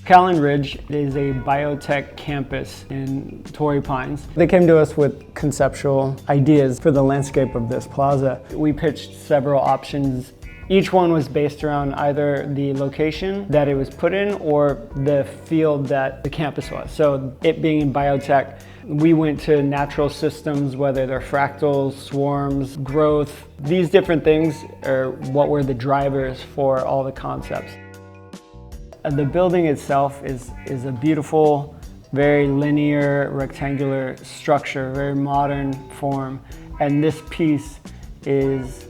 Callan Ridge is a biotech campus in Torrey Pines. They came to us with conceptual ideas for the landscape of this plaza. We pitched several options. Each one was based around either the location that it was put in or the field that the campus was. So it being in biotech, we went to natural systems, whether they're fractals, swarms, growth. These different things are what were the drivers for all the concepts. The building itself is a beautiful, very linear, rectangular structure, very modern form. And this piece is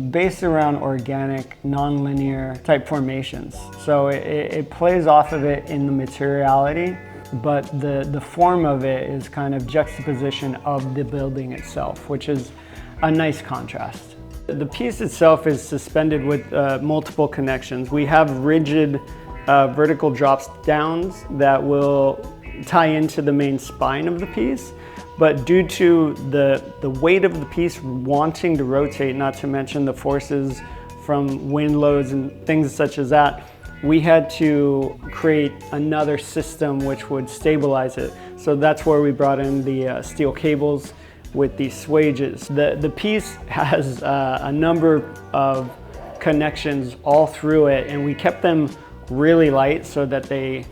based around organic, non-linear type formations. So it plays off of it in the materiality, but the form of it is kind of juxtaposition of the building itself, which is a nice contrast. The piece itself is suspended with multiple connections. We have rigid vertical drops downs that will tie into the main spine of the piece, but due to the weight of the piece wanting to rotate, not to mention the forces from wind loads and things such as that, we had to create another system which would stabilize it. So that's where we brought in the steel cables with these swages. The piece has a number of connections all through it, and we kept them really light so that the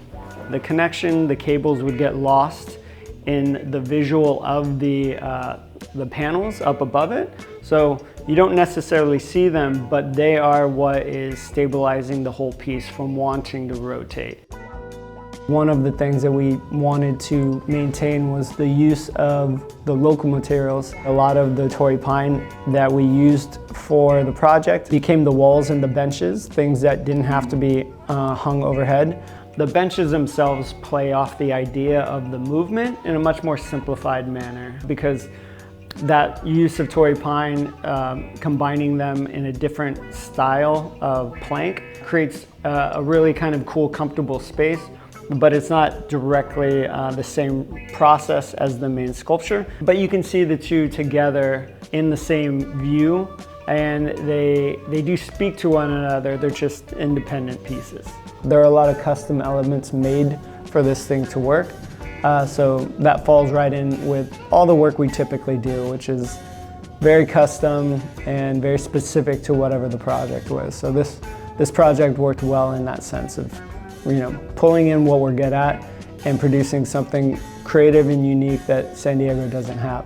cables would get lost in the visual of the panels up above it. So you don't necessarily see them, but they are what is stabilizing the whole piece from wanting to rotate. One of the things that we wanted to maintain was the use of the local materials. A lot of the Torrey Pine that we used for the project became the walls and the benches, things that didn't have to be hung overhead. The benches themselves play off the idea of the movement in a much more simplified manner, because that use of Torrey Pine, combining them in a different style of plank, creates a really kind of cool, comfortable space. But it's not directly the same process as the main sculpture. But you can see the two together in the same view, and they do speak to one another. They're just independent pieces. There are a lot of custom elements made for this thing to work. So that falls right in with all the work we typically do, which is very custom and very specific to whatever the project was. So this project worked well in that sense of, pulling in what we're good at and producing something creative and unique that San Diego doesn't have.